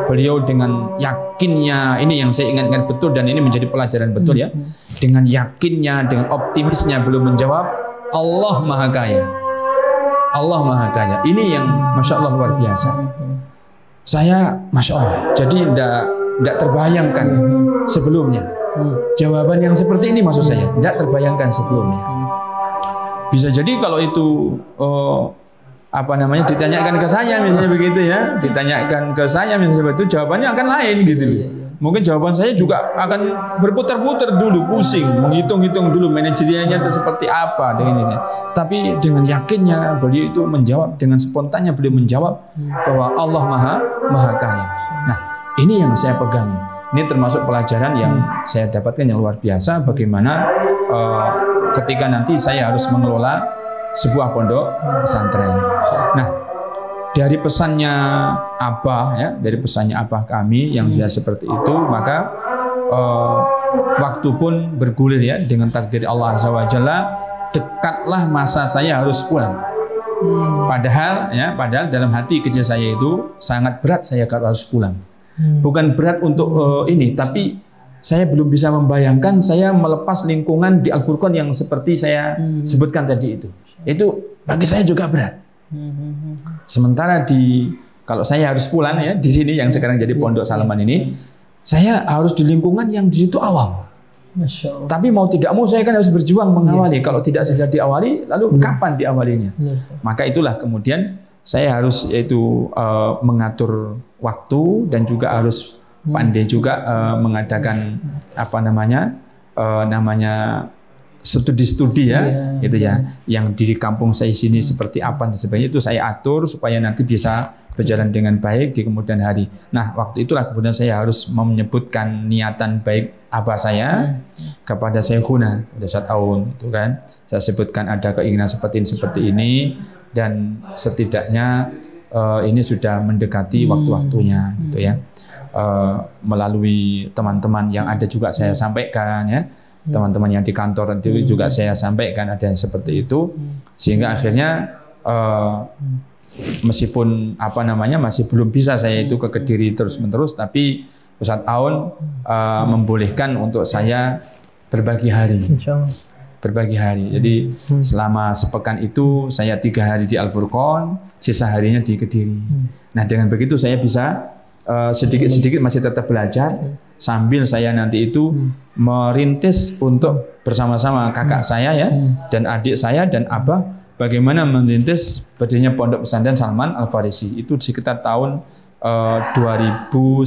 beliau dengan yakinnya, ini yang saya ingatkan betul dan ini menjadi pelajaran betul ya, dengan yakinnya, dengan optimisnya beliau menjawab, Allah Maha Kaya. Allah Maha Kaya. Ini yang masya Allah luar biasa. Saya masya Allah, jadi tidak terbayangkan sebelumnya. Jawaban yang seperti ini maksud saya, tidak terbayangkan sebelumnya. Bisa jadi kalau itu ditanyakan ke saya misalnya begitu ya, ditanyakan ke saya misalnya itu jawabannya akan lain gitu. Mungkin jawaban saya juga akan berputar-putar dulu, pusing, menghitung-hitung dulu manajerialnya seperti apa dengan ini. Tapi dengan yakinnya beliau itu menjawab, dengan spontannya beliau menjawab bahwa Allah Maha Kaya. Nah, ini yang saya pegang. Ini termasuk pelajaran yang saya dapatkan yang luar biasa, bagaimana ketika nanti saya harus mengelola sebuah pondok pesantren. Nah, dari pesannya Abah ya, dari pesannya Abah kami yang sudah seperti itu, maka waktu pun bergulir ya dengan takdir Allah Azza wa Jalla, dekatlah masa saya harus pulang. Padahal dalam hati kecil saya itu sangat berat saya kalau harus pulang. Bukan berat untuk ini, tapi saya belum bisa membayangkan saya melepas lingkungan di Al-Furqan yang seperti saya sebutkan tadi itu. Itu bagi saya juga berat. Sementara kalau saya harus pulang ya di sini yang sekarang jadi Pondok Salaman ini, saya harus di lingkungan yang di situ awam. Tapi mau tidak mau saya kan harus berjuang mengawali. Kalau tidak sejak diawali, lalu kapan diawalinya? Maka itulah kemudian saya harus mengatur waktu dan juga harus pandai juga mengadakan studi-studi ya, yang di kampung saya sini seperti apa dan sebagainya itu saya atur supaya nanti bisa berjalan dengan baik di kemudian hari. Nah, waktu itulah kemudian saya harus menyebutkan niatan baik abah saya kepada Syekhuna pada saat tahun itu kan. Saya sebutkan ada keinginan seperti ini dan setidaknya ini sudah mendekati waktu-waktunya gitu ya. Melalui teman-teman yang ada juga saya sampaikan ya. Teman-teman yang di kantor itu juga saya sampaikan ada yang seperti itu, sehingga akhirnya meskipun masih belum bisa saya itu ke Kediri terus-menerus, tapi Ustadz Aun membolehkan untuk saya berbagi hari. Berbagi hari. Jadi selama sepekan itu saya 3 hari di Al-Furqan, sisa harinya di Kediri. Nah dengan begitu saya bisa sedikit-sedikit masih tetap belajar sambil saya nanti itu merintis untuk bersama-sama kakak saya ya dan adik saya dan abah bagaimana merintis berdirinya Pondok Pesantren Salman Al Farisi. Itu sekitar tahun 2010.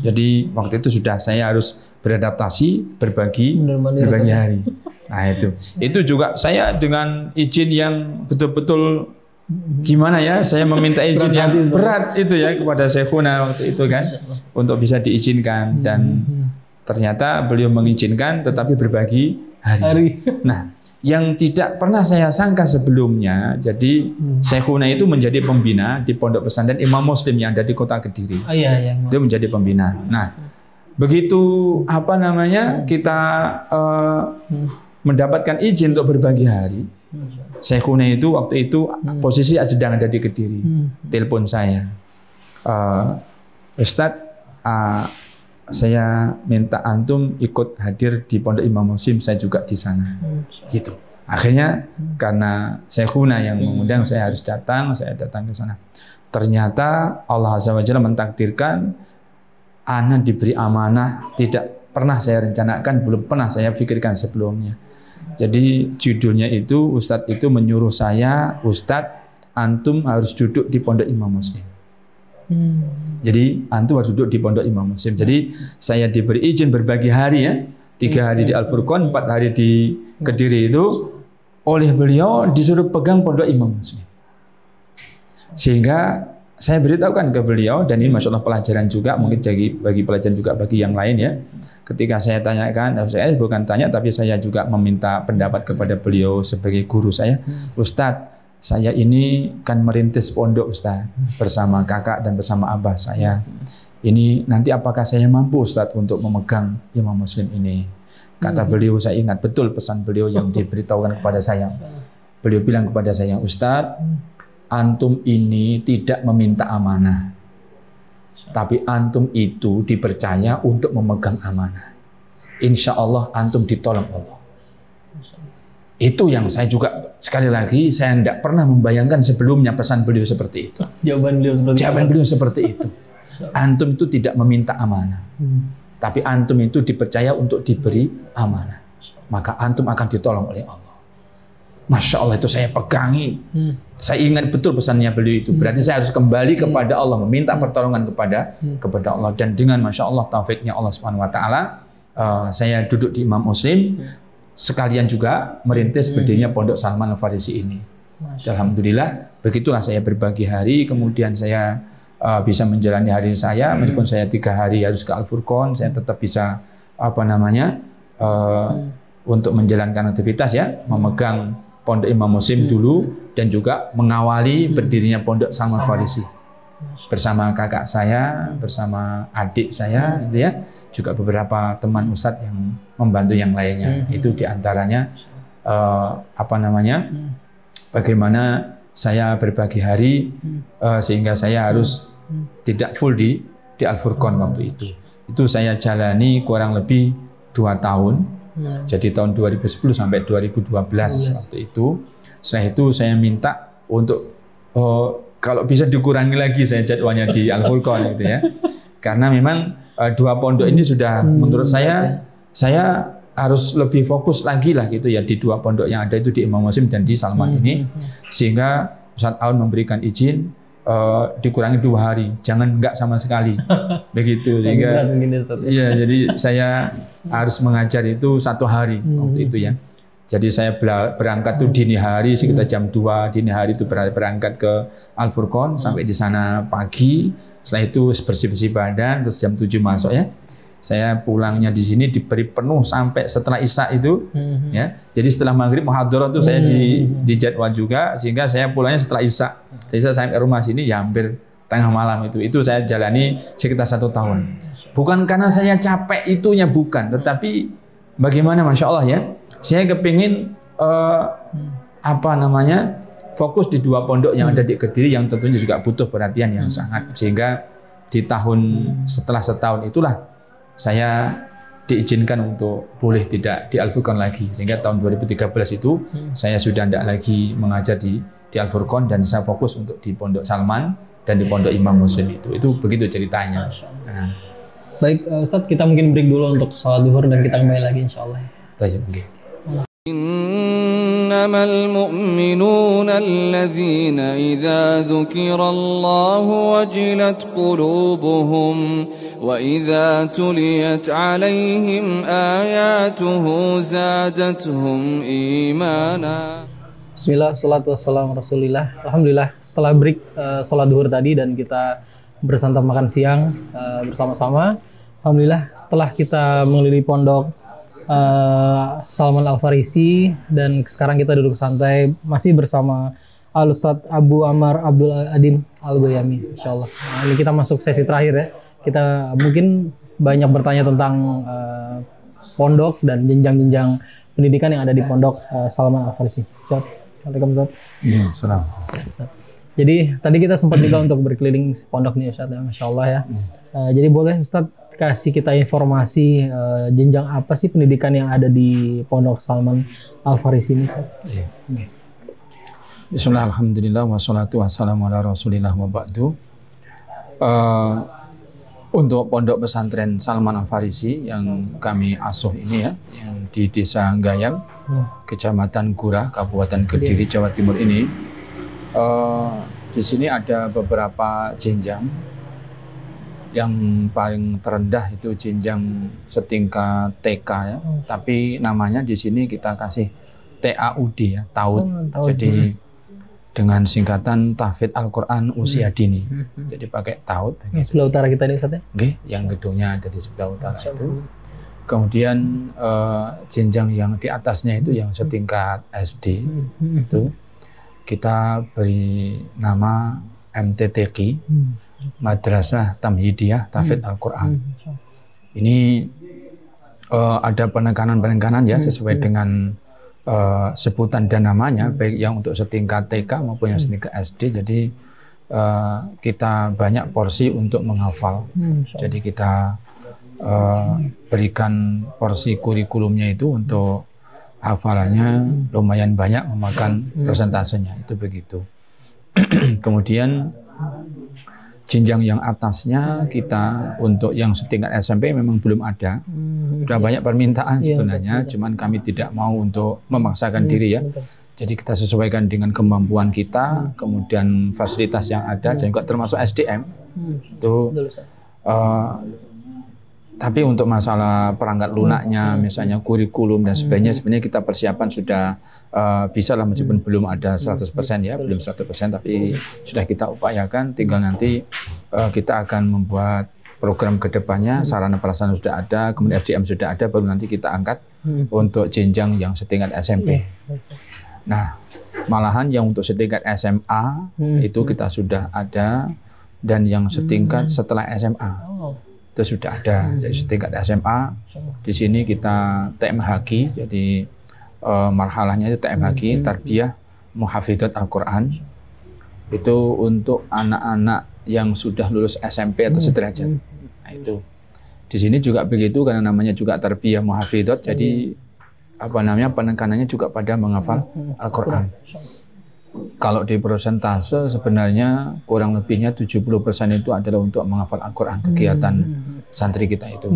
Jadi waktu itu sudah saya harus beradaptasi, berbagi hari. Nah itu juga saya dengan izin yang betul-betul gimana ya, saya meminta izin yang berat itu ya kepada Syekhuna waktu itu kan untuk bisa diizinkan dan ternyata beliau mengizinkan tetapi berbagi hari. Nah yang tidak pernah saya sangka sebelumnya, jadi Syekhuna itu menjadi pembina di Pondok Pesantren Imam Muslim yang ada di Kota Kediri. Dia menjadi pembina. Nah, begitu kita mendapatkan izin untuk berbagi hari, Syekhuna itu waktu itu posisi sedang ada di Kediri. Telepon saya, Ustadz, saya minta antum ikut hadir di Pondok Imam Muslim, saya juga di sana. Gitu. Akhirnya karena Syekhuna yang mengundang, saya harus datang, saya datang ke sana. Ternyata Allah Azza wa Jalla mentakdirkan ana diberi amanah, tidak pernah saya rencanakan, belum pernah saya pikirkan sebelumnya. Jadi judulnya itu, Ustadz itu menyuruh saya, Ustadz antum harus duduk di Pondok Imam Muslim. Jadi antum harus duduk di Pondok Imam Muslim. Jadi saya diberi izin berbagi hari ya, 3 hari di Al-Furqan, 4 hari di Kediri itu oleh beliau disuruh pegang Pondok Imam Muslim. Sehingga saya beritahukan ke beliau, dan ini masya Allah pelajaran juga, mungkin bagi pelajaran juga bagi yang lain ya. Ketika saya tanyakan, saya bukan tanya tapi saya juga meminta pendapat kepada beliau sebagai guru saya, Ustadz, saya ini kan merintis pondok Ustadz bersama kakak dan bersama abah saya. Ini nanti apakah saya mampu Ustadz untuk memegang Imam Muslim ini? Kata beliau, saya ingat betul pesan beliau yang diberitahukan kepada saya. Beliau bilang kepada saya, Ustadz, antum ini tidak meminta amanah, tapi antum itu dipercaya untuk memegang amanah. Insya Allah antum ditolong Allah. Itu yang saya juga sekali lagi saya tidak pernah membayangkan sebelumnya pesan beliau seperti itu. Jawaban beliau seperti itu. Antum itu tidak meminta amanah, tapi antum itu dipercaya untuk diberi amanah. Maka antum akan ditolong oleh Allah. Masya Allah, itu saya pegangi. Saya ingat betul pesannya beliau itu. Berarti saya harus kembali kepada Allah, meminta pertolongan kepada Allah. Dan dengan Masya Allah taufiknya Allah Subhanahu Wa Taala, saya duduk di Imam Muslim, sekalian juga merintis berdirinya Pondok Salman Al Farisi ini. Alhamdulillah, begitulah saya berbagi hari. Kemudian saya bisa menjalani hari saya, meskipun saya 3 hari harus ke Al-Furqan, saya tetap bisa untuk menjalankan aktivitas ya, memegang Pondok Imam Muslim dulu dan juga mengawali berdirinya Pondok Salman Al Farisi bersama kakak saya, bersama adik saya, gitu ya, juga beberapa teman ustadz yang membantu yang lainnya. Itu diantaranya bagaimana saya berbagi hari sehingga saya harus tidak full di Al-Furqan waktu itu. Itu saya jalani kurang lebih 2 tahun. Jadi tahun 2010 sampai 2012 waktu itu. Setelah itu saya minta untuk kalau bisa dikurangi lagi saya jadwalnya di Al-Furqan gitu ya. Karena memang 2 pondok ini sudah menurut saya harus lebih fokus lagi lah gitu ya di 2 pondok yang ada itu di Imam Muslim dan di Salman ini. Sehingga Ustadz Aun memberikan izin dikurangi 2 hari, jangan enggak sama sekali, begitu. Sehingga iya, jadi saya harus mengajar itu 1 hari waktu itu ya. Jadi saya berangkat tuh dini hari sekitar jam 2 dini hari itu berangkat ke Al-Furqan sampai di sana pagi. Setelah itu bersih-bersih badan, terus jam 7 masuk ya. Saya pulangnya di sini diberi penuh sampai setelah Isya itu ya. Jadi setelah maghrib muhadharah itu saya di jadwal juga, sehingga saya pulangnya setelah Isya. Jadi saya sampai rumah sini ya hampir tengah malam itu. Itu saya jalani sekitar 1 tahun. Bukan karena saya capek itunya, bukan, tetapi bagaimana Masya Allah ya, saya kepingin fokus di 2 pondok yang ada di Kediri yang tentunya juga butuh perhatian yang sangat, sehingga di tahun setelah setahun itulah saya diizinkan untuk boleh tidak di Al-Furqan lagi, sehingga tahun 2013 itu saya sudah tidak lagi mengajar di Al-Furqan dan saya fokus untuk di Pondok Salman dan di Pondok Imam Muslim itu begitu ceritanya. Nah. Baik Ustadz, kita mungkin break dulu untuk sholat duhur dan kita kembali lagi insyaallah. Baik, okay. إنما المؤمنون الذين إذا ذكر الله وجلت قلوبهم وإذا تليت عليهم آياته زادتهم إيمانا. Bismillah, salatu wassalamu rasulillah. Alhamdulillah setelah break sholat duhur tadi dan kita bersantap makan siang bersama-sama. Alhamdulillah setelah kita mengelilingi pondok Salman Al-Farisi dan sekarang kita duduk santai masih bersama Al-Ustadz Abu Ammar Abdul Adim Al-Ghoyami, insyaallah. Nah, ini kita masuk sesi terakhir ya. Kita mungkin banyak bertanya tentang pondok dan jenjang-jenjang pendidikan yang ada di pondok Salman Al-Farisi. Waalaikumsalam. Ya, salam. Jadi tadi kita sempat juga untuk berkeliling pondok nih Ustadz, ya, Masya Allah ya. Jadi boleh Ustadz kasih kita informasi jenjang apa sih pendidikan yang ada di Pondok Salman Al-Farisi ini? Iya. Bismillah, alhamdulillah, wassalatu wassalamu ala rasulillah wa ba'du. Untuk Pondok Pesantren Salman Al-Farisi yang kami asuh ini ya, yang di Desa Gayam, Kecamatan Gurah, Kabupaten Kediri, Jawa Timur ini, di sini ada beberapa jenjang. Yang paling terendah itu jenjang setingkat TK ya, tapi namanya di sini kita kasih TAUD ya, TAUD. Jadi dengan singkatan Tahfidz Al-Quran Usia Dini. Jadi pakai TAUD. Yang sebelah utara kita ini Ustaz ya? Yang gedungnya ada di sebelah utara itu. Kemudian jenjang yang di atasnya itu yang setingkat SD itu kita beri nama MTTQ. Madrasah Tamhidiyah Tahfidz Al-Quran. Ini ada penekanan-penekanan ya sesuai dengan sebutan dan namanya, baik yang untuk setingkat TK maupun yang setingkat SD. Jadi kita banyak porsi untuk menghafal. Jadi kita berikan porsi kurikulumnya itu untuk hafalannya lumayan banyak memakan persentasenya, itu begitu. Kemudian jenjang yang atasnya kita untuk yang setingkat SMP memang belum ada. Sudah banyak permintaan sebenarnya, cuman kami tidak mau untuk memaksakan diri ya. Jadi kita sesuaikan dengan kemampuan kita, kemudian fasilitas yang ada, dan juga termasuk SDM. Itu tapi untuk masalah perangkat lunaknya, misalnya kurikulum dan sebagainya, sebenarnya kita persiapan sudah bisa lah, meskipun belum ada 100% ya, belum 100%, tapi sudah kita upayakan. Tinggal nanti kita akan membuat program kedepannya, sarana prasarana sudah ada, kemudian SDM sudah ada, baru nanti kita angkat untuk jenjang yang setingkat SMP. Nah, malahan yang untuk setingkat SMA itu kita sudah ada, dan yang setingkat setelah SMA itu sudah ada. Jadi setingkat SMA di sini kita TMHQ, jadi marhalahnya itu TMHQ, Tarbiyah Muhafidhat Al-Quran. Itu untuk anak-anak yang sudah lulus SMP atau sederajat. Nah, itu di sini juga begitu, karena namanya juga Tarbiyah Muhafidhat, jadi apa namanya, penekanannya juga pada menghafal Al-Quran. Kalau di persentase sebenarnya kurang lebihnya 70% itu adalah untuk menghafal Al-Quran, kegiatan santri kita itu.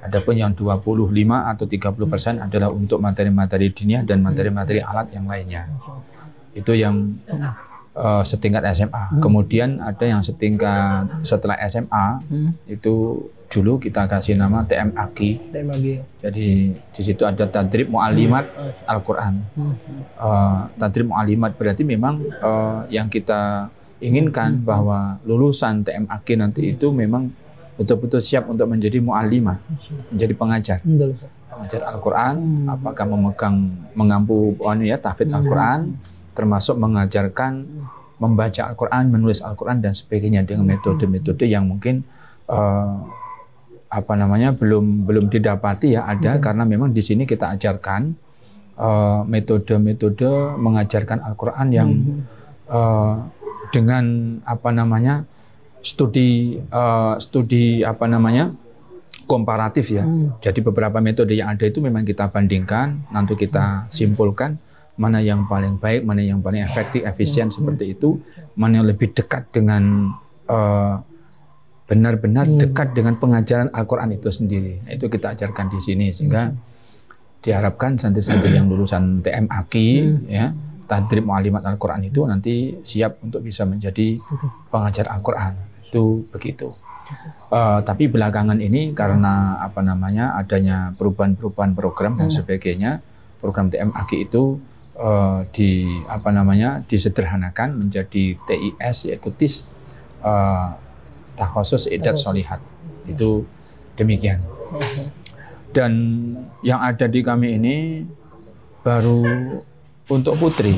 Adapun yang 25 atau 30% adalah untuk materi-materi diniyah dan materi-materi alat yang lainnya. Itu yang setingkat SMA. Kemudian ada yang setingkat setelah SMA, itu dulu kita kasih nama TMAQ. Jadi di situ ada Tadrib Mu'allimat Al-Quran. Tadrib Mu'allimat berarti memang yang kita inginkan bahwa lulusan TMAQ nanti itu memang betul-betul siap untuk menjadi mu'allimat, menjadi pengajar. Pengajar Al-Quran, apakah mengampu tahfidz Al-Quran, termasuk mengajarkan membaca Al-Quran, menulis Al-Quran dan sebagainya dengan metode-metode yang mungkin belum didapati ya, ada. Karena memang di sini kita ajarkan metode-metode mengajarkan Al-Quran yang dengan studi apa namanya komparatif ya. Jadi beberapa metode yang ada itu memang kita bandingkan, nanti kita simpulkan mana yang paling baik, mana yang paling efektif, efisien seperti itu, mana yang lebih dekat dengan benar-benar dekat dengan pengajaran Al-Quran itu sendiri. Itu kita ajarkan di sini sehingga diharapkan santri-santri yang lulusan TMAQ ya, Tadrib Mu'allimat Al-Quran itu nanti siap untuk bisa menjadi pengajar Al-Quran. Itu begitu. Tapi belakangan ini karena apa namanya adanya perubahan-perubahan program dan sebagainya, program TMAQ itu disederhanakan menjadi TIS, yaitu TIS Takhusus Idat Sholihat. Itu demikian. Dan yang ada di kami ini baru untuk putri.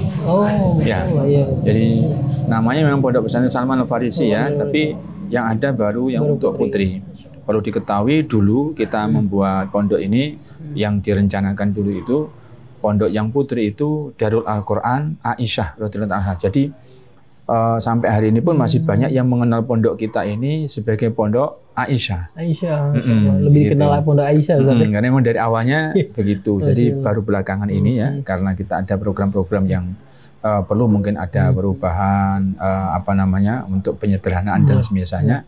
Jadi namanya memang Pondok Pesantren Salman Al-Farisi ya, tapi yang ada baru yang untuk putri. Perlu diketahui dulu kita membuat pondok ini yang direncanakan dulu itu pondok yang putri itu Darul Al-Quran Aisyah radhiyallahu anha. Jadi sampai hari ini pun masih banyak yang mengenal pondok kita ini sebagai pondok Aisyah. Lebih dikenal pondok Aisyah. Karena memang dari awalnya begitu. Jadi baru belakangan ini ya, karena kita ada program-program yang perlu mungkin ada perubahan untuk penyederhanaan dan semisalnya.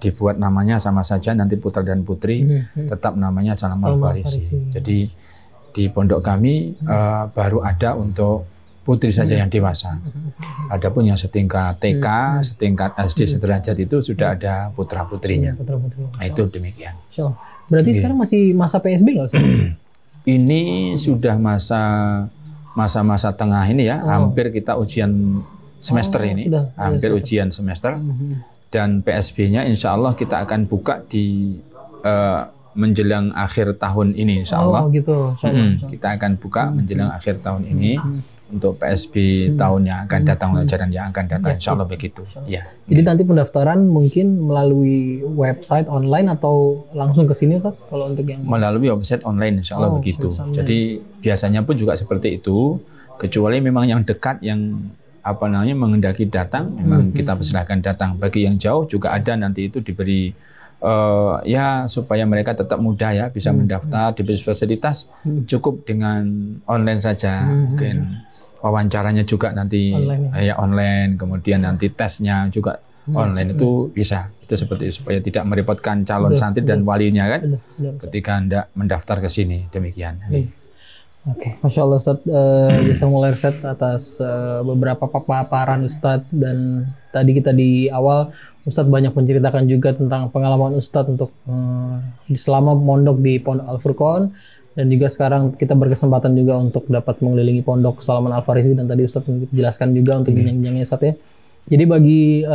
Dibuat namanya sama saja nanti putra dan putri tetap namanya Salman Al-Farisi. Jadi di pondok kami baru ada untuk putri saja yang dewasa. Adapun yang setingkat TK, setingkat SD sederajat itu sudah ada putra-putrinya. Nah, itu demikian. Berarti sekarang masih masa PSB nggak sih? Ini sudah masa-masa tengah ini ya, hampir kita ujian semester ini, hampir ujian semester. Dan PSB-nya insya Allah kita akan buka di menjelang akhir tahun ini insya Allah. Kita akan buka menjelang akhir tahun ini untuk PSB tahun yang akan datang, ajaran yang akan datang insya Allah begitu. Ya. Jadi nanti pendaftaran mungkin melalui website online atau langsung ke sini Ustaz? Kalau untuk yang melalui website online insya Allah begitu. Jadi biasanya pun juga seperti itu, kecuali memang yang dekat yang menghendaki datang, memang kita persilahkan datang. Bagi yang jauh juga ada nanti itu diberi supaya mereka tetap mudah ya bisa mendaftar di fasilitas, cukup dengan online saja. Mungkin wawancaranya juga nanti online, kemudian nanti tesnya juga online itu bisa. Itu seperti itu, supaya tidak merepotkan calon santri dan walinya kan ketika hendak mendaftar ke sini. Demikian. Oke, Masya Allah Ustaz, jazakumullah khairan atas beberapa paparan Ustaz. Dan tadi kita di awal Ustaz banyak menceritakan juga tentang pengalaman Ustaz untuk selama mondok di Pondok Al-Furqon, dan juga sekarang kita berkesempatan juga untuk dapat mengelilingi Pondok Salman Al-Farisi, dan tadi Ustaz menjelaskan juga untuk jenjang-jenjangnya Ustaz ya. Jadi bagi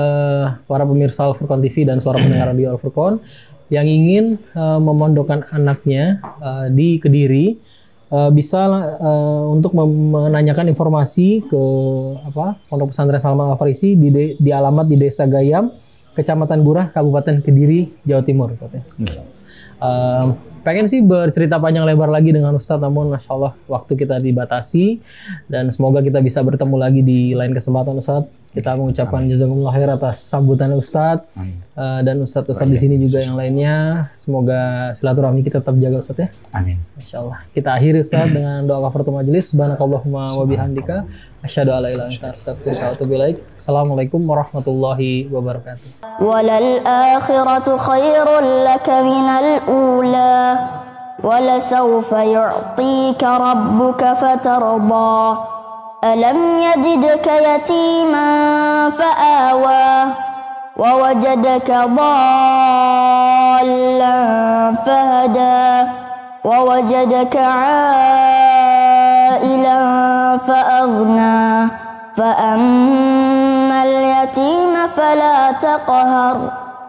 para pemirsa Al-Furqon TV dan suara pendengar radio Al-Furqon yang ingin memondokkan anaknya di Kediri, bisa untuk menanyakan informasi ke Pondok Pesantren Salman Al-Farisi di alamat di Desa Gayam, Kecamatan Gurah, Kabupaten Kediri, Jawa Timur. Ustaz, ya. Pengen sih bercerita panjang lebar lagi dengan Ustadz, namun Masya Allah waktu kita dibatasi, dan semoga kita bisa bertemu lagi di lain kesempatan Ustadz. Kita mengucapkan jazakumullah khair atas sambutan Ustadz, dan Ustadz di sini juga yang lainnya. Semoga silaturahmi kita tetap jaga Ustadz ya. Amin. Masya Allah. Kita akhiri Ustadz dengan doa kafaratul majelis. Subhanakallahumma wa bihamdika asyhadu an la ilaha illa anta astaghfiruka wa atubu ilaik. Assalamualaikum warahmatullahi wabarakatuh. Walal akhiratu khairul laka minal ula. ولسوف يعطيك ربك فترضى ألم يجدك يتيما فآوى ووجدك ضالا فهدى ووجدك عائلا فأغنى فأما اليتيم فلا تقهر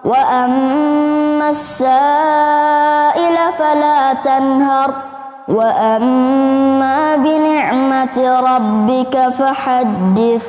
وأما السائل فلا تنهر وأما بنعمة ربك فحدث